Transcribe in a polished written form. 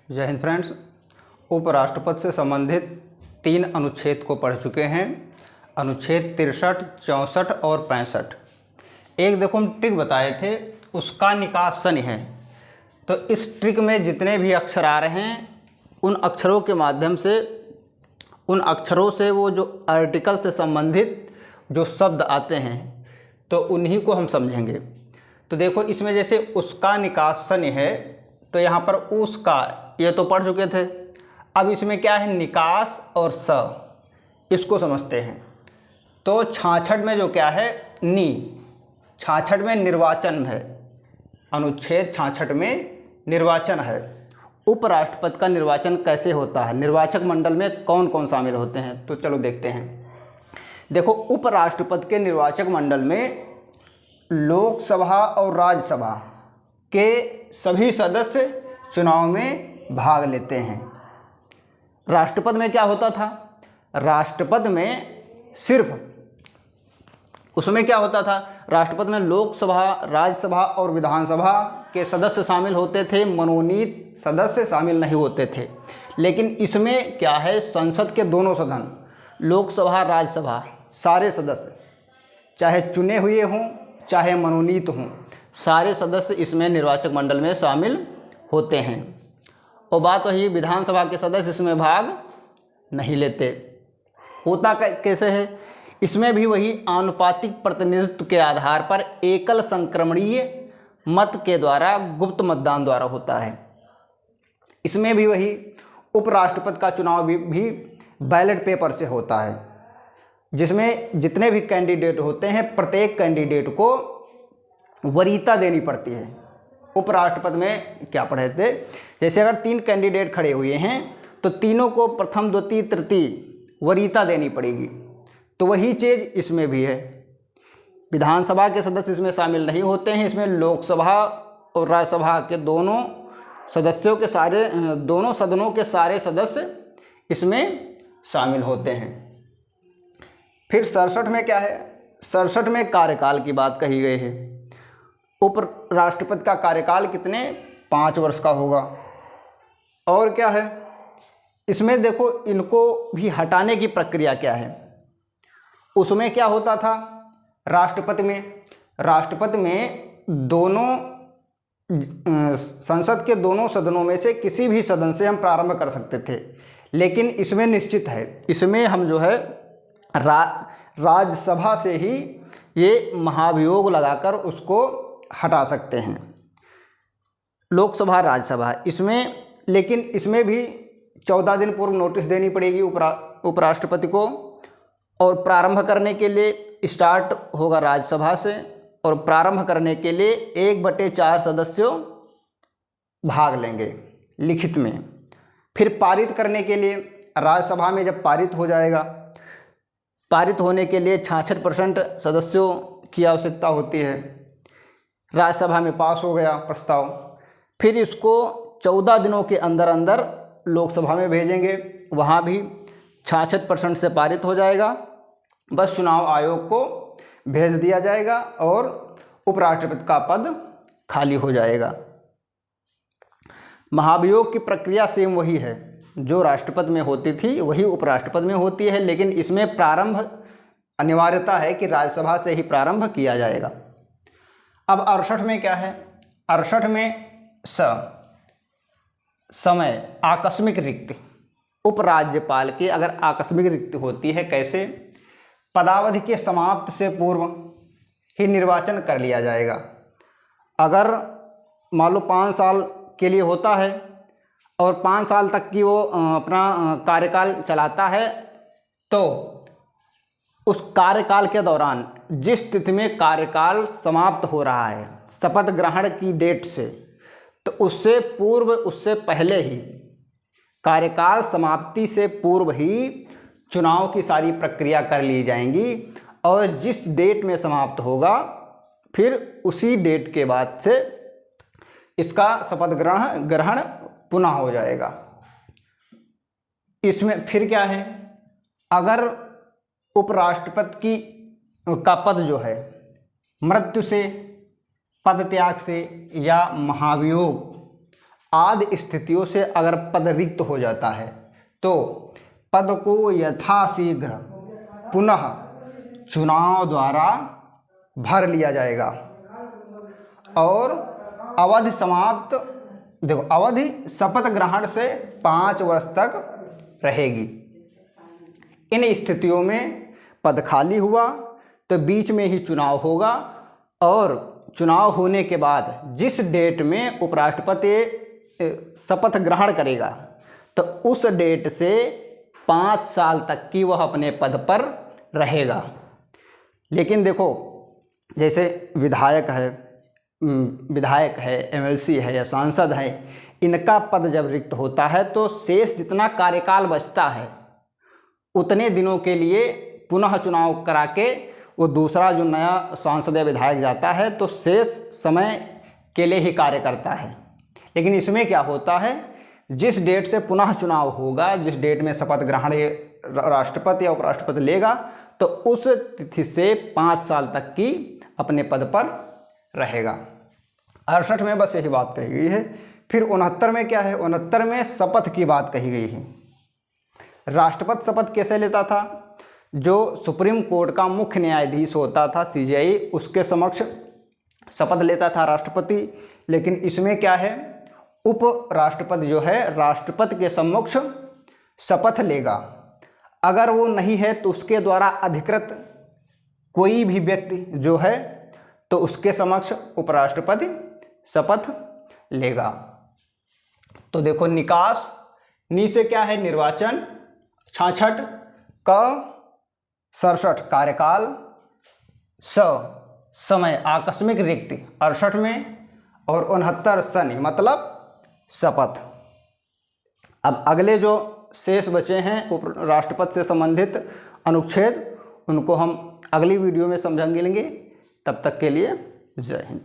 जय हिंद फ्रेंड्स। उपराष्ट्रपति से संबंधित 3 अनुच्छेद को पढ़ चुके हैं। अनुच्छेद 63, 64 और 65। एक देखो हम ट्रिक बताए थे, उसका निकास शनि है। तो इस ट्रिक में जितने भी अक्षर आ रहे हैं उन अक्षरों के माध्यम से, उन अक्षरों से वो जो आर्टिकल से संबंधित जो शब्द आते हैं तो उन्हीं को हम समझेंगे। तो देखो इसमें जैसे उसका निकास शनि है, तो यहाँ पर उसका ये तो पढ़ चुके थे। अब इसमें क्या है, निकास और स, इसको समझते हैं। तो 66 में जो क्या है, नी, 66 में निर्वाचन है। अनुच्छेद 66 में निर्वाचन है। उपराष्ट्रपति का निर्वाचन कैसे होता है, निर्वाचक मंडल में कौन कौन शामिल होते हैं, तो चलो देखते हैं। देखो उपराष्ट्रपति के निर्वाचक मंडल में लोकसभा और राज्यसभा के सभी सदस्य चुनाव में भाग लेते हैं। राष्ट्रपति में क्या होता था, राष्ट्रपति में सिर्फ उसमें क्या होता था, राष्ट्रपति में लोकसभा, राज्यसभा और विधानसभा के सदस्य शामिल होते थे, मनोनीत सदस्य शामिल नहीं होते थे। लेकिन इसमें क्या है, संसद के दोनों सदन, लोकसभा, राज्यसभा, सारे सदस्य चाहे चुने हुए हों चाहे मनोनीत हों, सारे सदस्य इसमें निर्वाचक मंडल में शामिल होते हैं। और बात वही, विधानसभा के सदस्य इसमें भाग नहीं लेते। होता कैसे है, इसमें भी वही आनुपातिक प्रतिनिधित्व के आधार पर एकल संक्रमणीय मत के द्वारा, गुप्त मतदान द्वारा होता है। इसमें भी वही उपराष्ट्रपति का चुनाव भी बैलेट पेपर से होता है, जिसमें जितने भी कैंडिडेट होते हैं प्रत्येक कैंडिडेट को वरीयता देनी पड़ती है। उपराष्ट्रपति में क्या पढ़े थे, जैसे अगर 3 कैंडिडेट खड़े हुए हैं तो तीनों को प्रथम, द्वितीय, तृतीय वरीयता देनी पड़ेगी। तो वही चीज़ इसमें भी है। विधानसभा के सदस्य इसमें शामिल नहीं होते हैं। इसमें लोकसभा और राज्यसभा के दोनों सदस्यों के सारे, दोनों सदनों के सारे सदस्य इसमें शामिल होते हैं। फिर 67 में क्या है, 67 में कार्यकाल की बात कही गई है। उपराष्ट्रपति का कार्यकाल कितने, 5 वर्ष का होगा। और क्या है, इसमें देखो इनको भी हटाने की प्रक्रिया क्या है। उसमें क्या होता था, राष्ट्रपति में दोनों संसद के दोनों सदनों में से किसी भी सदन से हम प्रारंभ कर सकते थे। लेकिन इसमें निश्चित है, इसमें हम जो है राज्यसभा से ही ये महाभियोग लगाकर उसको हटा सकते हैं, लोकसभा, राज्यसभा इसमें। लेकिन इसमें भी 14 दिन पूर्व नोटिस देनी पड़ेगी उपराष्ट्रपति को। और प्रारंभ करने के लिए स्टार्ट होगा राज्यसभा से, और प्रारंभ करने के लिए 1/4 सदस्यों भाग लेंगे लिखित में। फिर पारित करने के लिए राज्यसभा में जब पारित हो जाएगा, पारित होने के लिए 66% सदस्यों की आवश्यकता होती है। राज्यसभा में पास हो गया प्रस्ताव, फिर इसको 14 दिनों के अंदर अंदर लोकसभा में भेजेंगे, वहाँ भी 66% से पारित हो जाएगा। बस चुनाव आयोग को भेज दिया जाएगा और उपराष्ट्रपति का पद खाली हो जाएगा। महाभियोग की प्रक्रिया सेम वही है, जो राष्ट्रपति में होती थी वही उपराष्ट्रपति में होती है। लेकिन इसमें प्रारंभ अनिवार्यता है कि राज्यसभा से ही प्रारंभ किया जाएगा। अब 68 में क्या है, 68 में समय आकस्मिक रिक्ति, उपराज्यपाल की अगर आकस्मिक रिक्ति होती है, कैसे, पदावधि के समाप्ति से पूर्व ही निर्वाचन कर लिया जाएगा। अगर मान लो 5 साल के लिए होता है और 5 साल तक की वो अपना कार्यकाल चलाता है, तो उस कार्यकाल के दौरान जिस तिथि में कार्यकाल समाप्त हो रहा है शपथ ग्रहण की डेट से, तो उससे पूर्व, उससे पहले ही, कार्यकाल समाप्ति से पूर्व ही चुनाव की सारी प्रक्रिया कर ली जाएंगी। और जिस डेट में समाप्त होगा फिर उसी डेट के बाद से इसका शपथ ग्रहण पुनः हो जाएगा। इसमें फिर क्या है, अगर उपराष्ट्रपति का पद जो है मृत्यु से, पद त्याग से या महाभियोग आदि स्थितियों से अगर पद रिक्त हो जाता है तो पद को यथाशीघ्र पुनः चुनाव द्वारा भर लिया जाएगा और अवधि समाप्त, देखो अवधि शपथ ग्रहण से 5 वर्ष तक रहेगी। इन स्थितियों में पद खाली हुआ तो बीच में ही चुनाव होगा और चुनाव होने के बाद जिस डेट में उपराष्ट्रपति शपथ ग्रहण करेगा तो उस डेट से 5 साल तक की वह अपने पद पर रहेगा। लेकिन देखो जैसे विधायक है, एमएलसी है या सांसद है, इनका पद जब रिक्त होता है तो शेष जितना कार्यकाल बचता है उतने दिनों के लिए पुनः चुनाव करा के वो दूसरा जो नया सांसद या विधायक जाता है तो शेष समय के लिए ही कार्य करता है। लेकिन इसमें क्या होता है, जिस डेट से पुनः चुनाव होगा, जिस डेट में शपथ ग्रहण राष्ट्रपति या उपराष्ट्रपति लेगा तो उस तिथि से 5 साल तक की अपने पद पर रहेगा। 68 में बस यही बात कही गई है। फिर 69 में क्या है, 69 में शपथ की बात कही गई है। राष्ट्रपति शपथ कैसे लेता था, जो सुप्रीम कोर्ट का मुख्य न्यायाधीश होता था सीजेआई, उसके समक्ष शपथ लेता था राष्ट्रपति। लेकिन इसमें क्या है, उप राष्ट्रपति जो है राष्ट्रपति के समक्ष शपथ लेगा। अगर वो नहीं है तो उसके द्वारा अधिकृत कोई भी व्यक्ति जो है तो उसके समक्ष उपराष्ट्रपति शपथ लेगा। तो देखो निकास, नी से क्या है निर्वाचन, 66 क 67 कार्यकाल, समय आकस्मिक रिक्ति 68 में और 69 शनि मतलब शपथ। अब अगले जो शेष बचे हैं राष्ट्रपति से संबंधित अनुच्छेद, उनको हम अगली वीडियो में समझेंगे। तब तक के लिए जय हिंद।